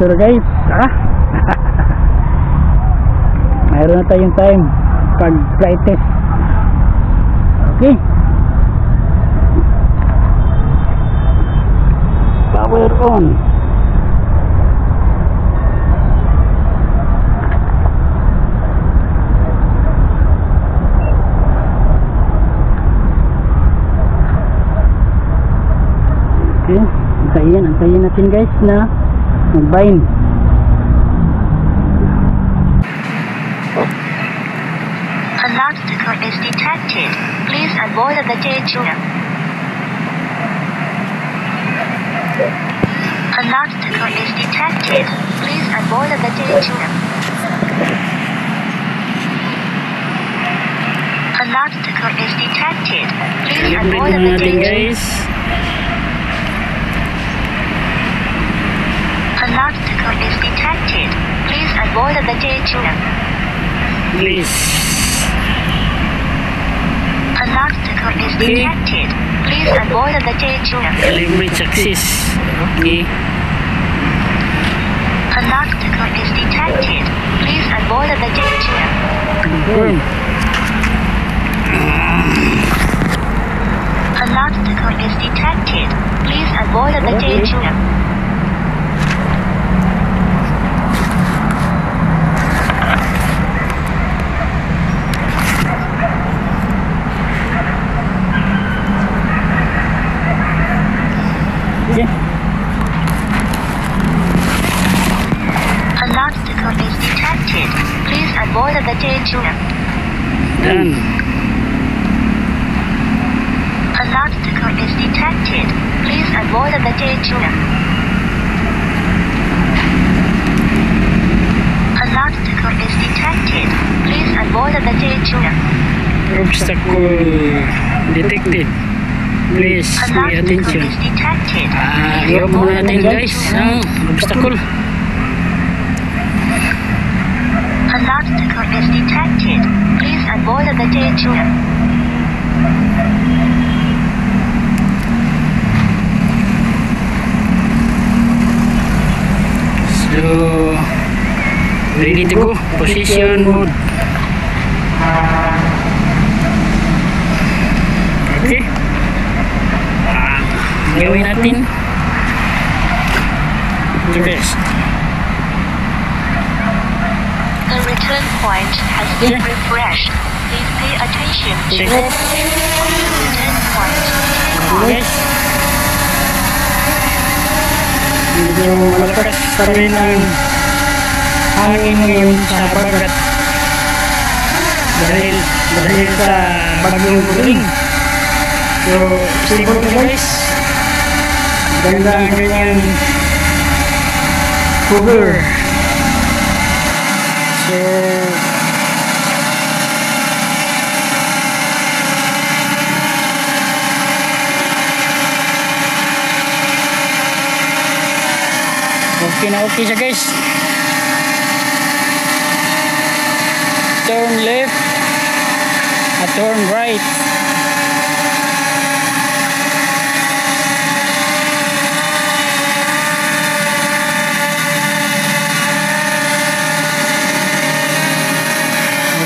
Ito na guys, tara. Mayroon na tayong time pag flight test. Okay, power on. Okay, antayin natin guys na mag-bind. An obstacle is detected. Please avoid the danger. An obstacle is detected. Please avoid the danger. An obstacle is detected. Please avoid the danger. An obstacle is detected. Please avoid the danger. Please. An obstacle is detected. Please avoid the danger. Calibrate success. Okay. An obstacle is detected. Please avoid the danger. Confirm. An obstacle is detected. Please avoid the danger. Okay. An obstacle is detected. Please avoid the danger. Done. An obstacle is detected. Please avoid the danger. An obstacle is detected. Please avoid the danger. Obstacle detected. Please An pay obstacle attention. is detected. Iwan muna natin guys ang obstacle. An obstacle is detected. Please avoid the danger. So, ready to go. Position mode. Okay. Gawin natin. Ito guys. The return point has been refreshed. Please pay attention to Check. it. Return point. Guys. Medyo malakas pa rin ang hangin ngayon sa bagat. Dahil sa bagyong Guding. So, stable na guys. Ganda ang kanyang cover. So, okay na okay siya guys. Turn left at turn right.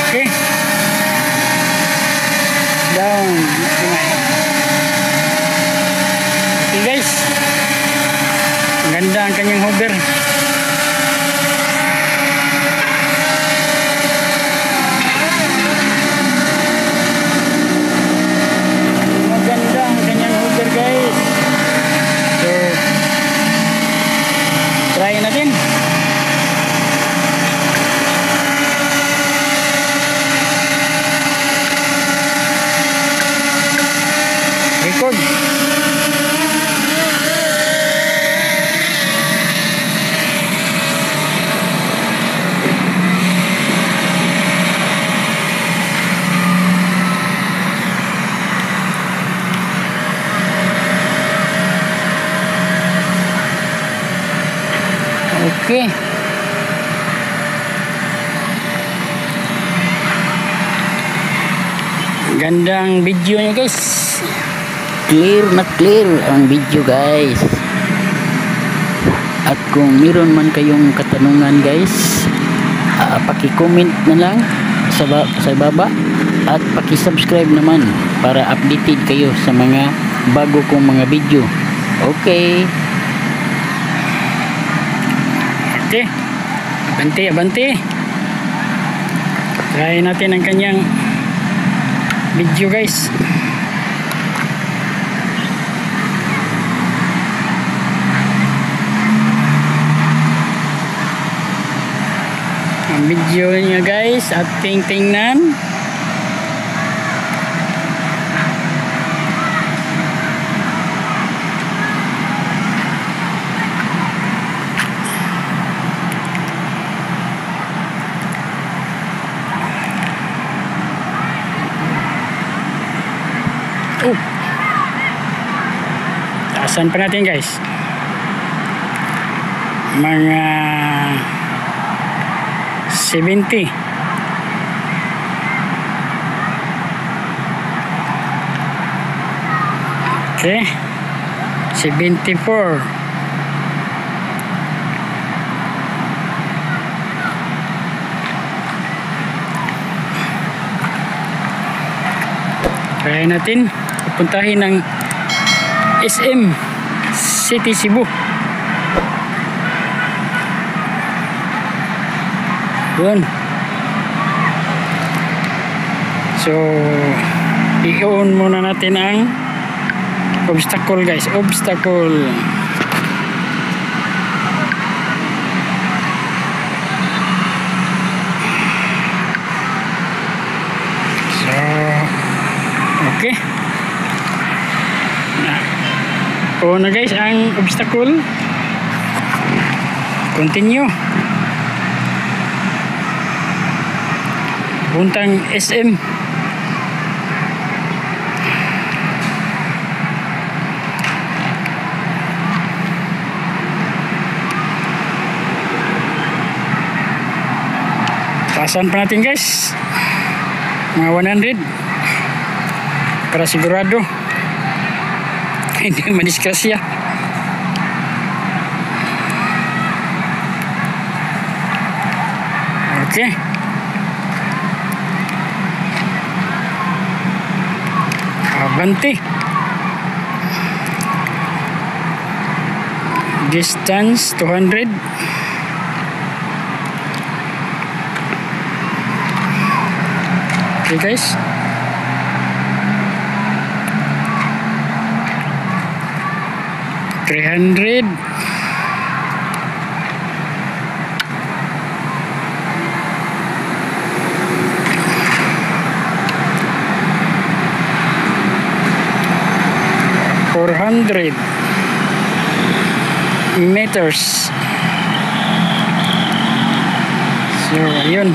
Okay. Down. Okay guys. Ganda ang kanyang hover. Maganda ang kanyang hover guys. So, try natin. Record. Okay. Gandang video nyo guys. Clear na clear ang video guys. At kung meron man kayong katanungan guys, paki-comment na lang sa baba at paki-subscribe naman para updated kayo sa mga bago kong mga video. Okay. Okay. Abante. Try natin ang kanyang video guys. Ang video niya guys, ating tingnan. Taasan pa natin guys. Mga 70. Okay. 74. Kaya natin puntahin ng SM City Cebu. Yun. So i-on muna natin ang obstacle guys. Obstacle. So okay. On na guys ang obstacle. Continue. Puntang SM. Taasan pa natin guys. Mga 100 para sigurado hindi madiskrasya. Okay. Abante. Distance 200. Okay guys. $300. $400 meters. So ayun,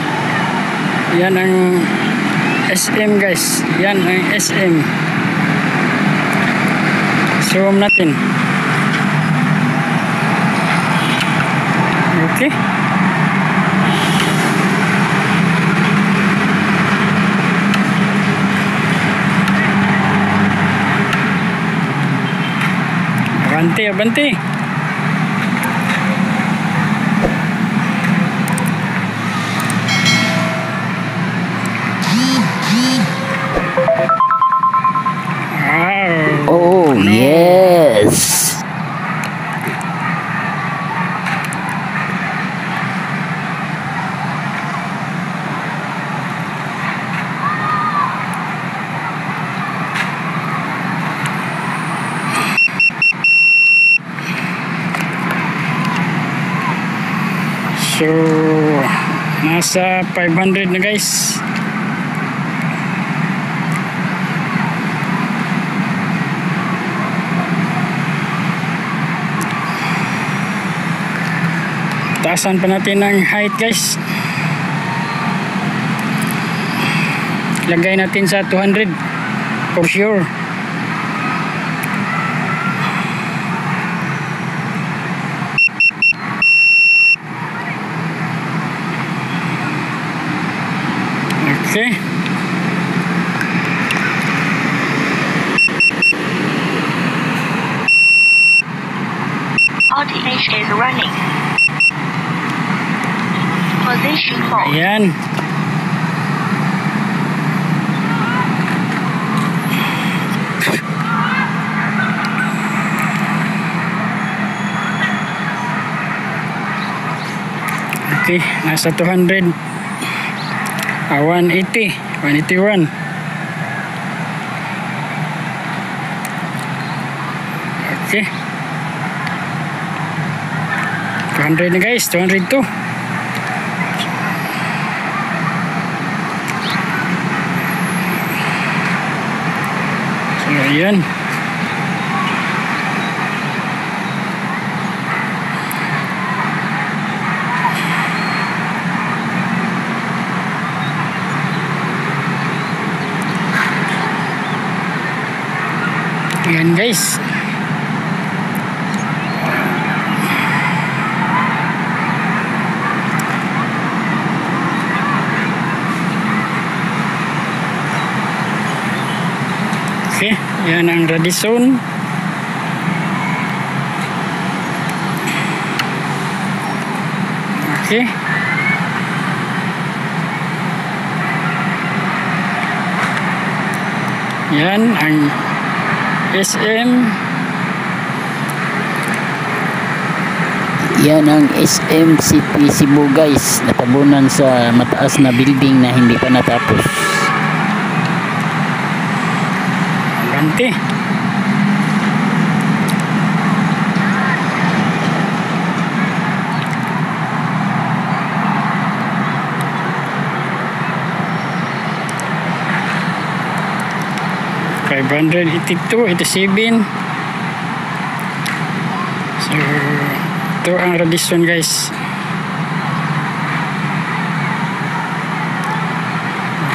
yan ang SM guys, yan ang SM. Zoom natin. Okay. Abante. Wow. Oh, yes. So nasa 500 na guys. Taasan pa natin ang height guys. Lagay natin sa 200 for sure. Okay. RTH is running. Yan. Okay, nasa 200. 180, 181. Okay. 200 na guys, 202. So, ayan. Ayan guys. Okay, yan ang Radisson. Okay. Yan ang SM. Yan ang SM City Cebu guys, natabunan sa mataas na building na hindi pa natapos. Ganti. $582, 87. So ito ang Radisson guys.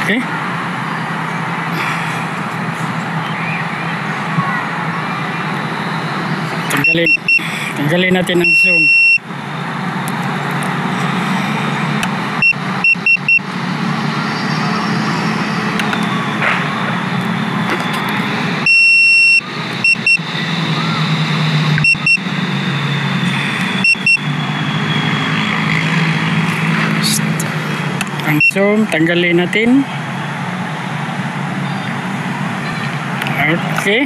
Okay. Tanggalin natin ang zoom. Ang zoom, tanggalin natin. Okay.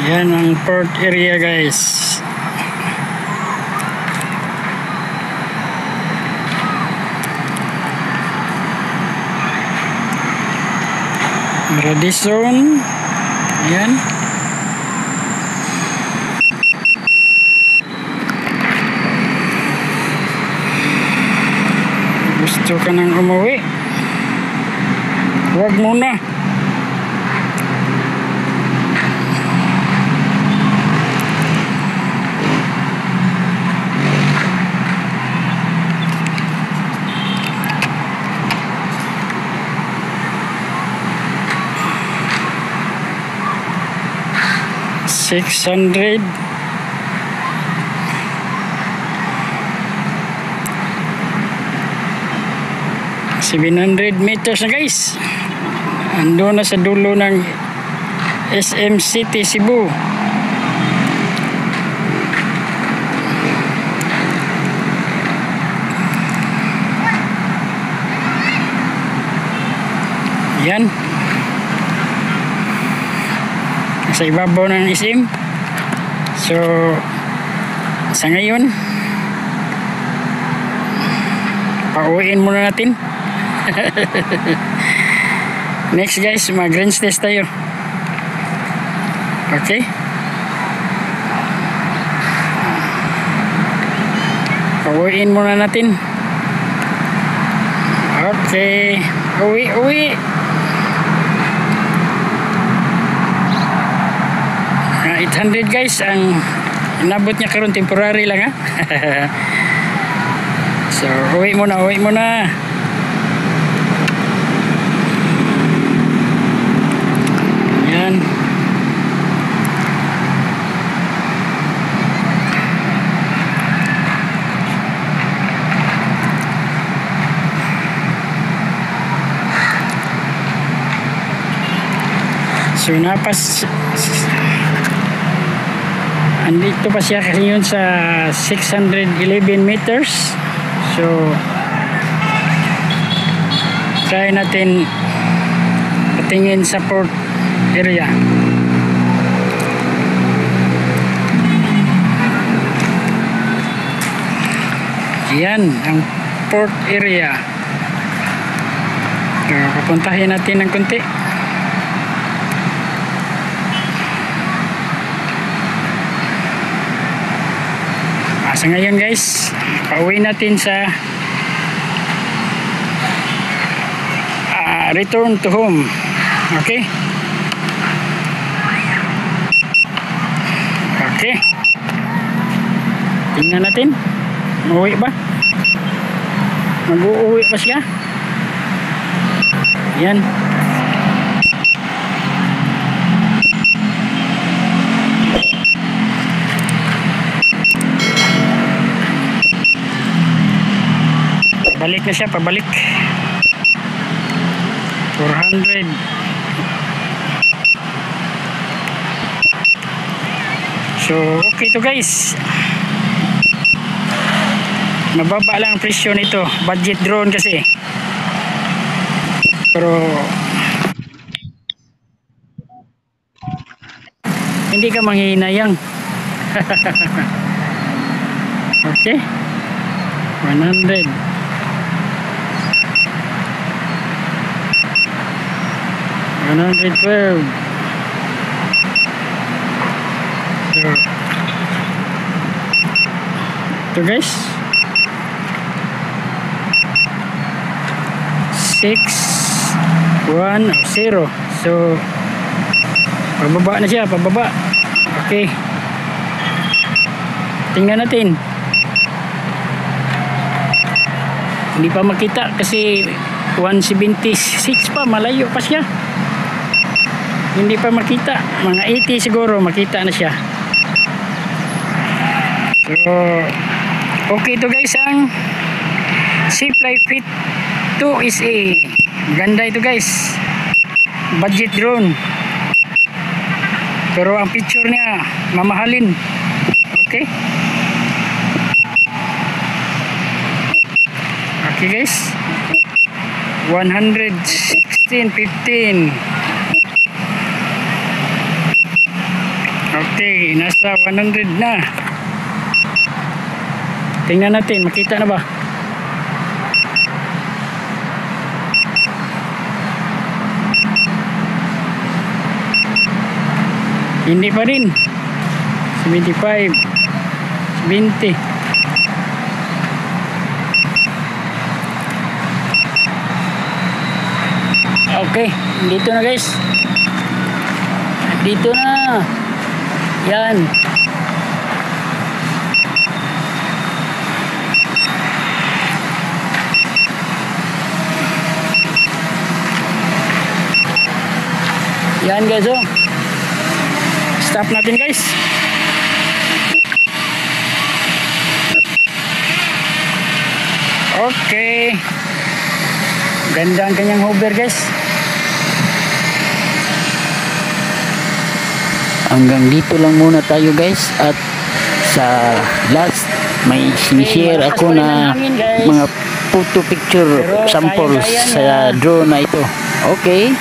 Yan ang port area guys. Radisson. Yan. Gusto ka nang umuwi? Huwag muna. $600. $700 meters na guys. Ando na sa dulo ng SM City Cebu. Yan. Sa ibabaw ng SM. So sa ngayon pauwiin muna natin. Next guys, mag-range test tayo. Okay. Pauwiin muna natin. Okay. Uwi. 800 guys ang inabot niya karon, temporary lang ha. So uwi muna. Yan. So andito pa siya kasi yun sa 611 meters. So try natin patingin sa port area. Yan ang port area. So, papuntahin natin ng konti. Sa ngayon guys, pauwi natin sa return to home. Okay? Okay. Tingnan natin. Uuwi ba? Mag-uuwi pa siya? Yan. Pabalik na siya, pabalik. 400. So, okay to guys. Mababa lang ang presyo nito. Budget drone kasi. Pero hindi ka manghihinayang. Okay. 100. 112. So, ito guys, 610. So pababa na siya, pababa. Okay, tingnan natin. Hindi pa makita kasi 176 pa, malayo pa siya. Hindi pa makita, mga 80 siguro makita na siya. So okay to guys, ang Seafly Fit 2 is a ganda ito guys, budget drone, pero ang picture niya mamahalin. Okay, okay guys, 116.15. Okay, nasa 100 na. Tingnan natin, makita na ba? Hindi pa rin. 75, 20. Okay, dito na guys. Dito na. Yan. Yan guys, oh. Stop natin guys. Okay. Ganda ang kanyang hover guys. Hanggang dito lang muna tayo guys, at sa last may sinishare ako na mga photo picture samples sa drone na ito. Okay.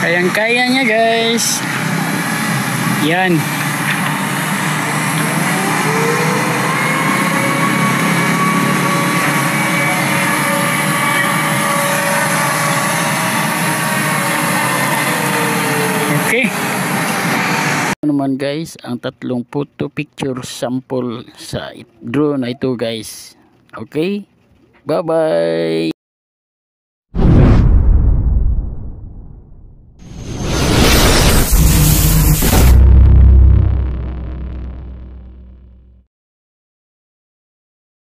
Kayang-kaya niya guys. Yan. Okay. Naman guys, ang tatlong photo picture sample sa drone na ito guys. Okay. Bye bye.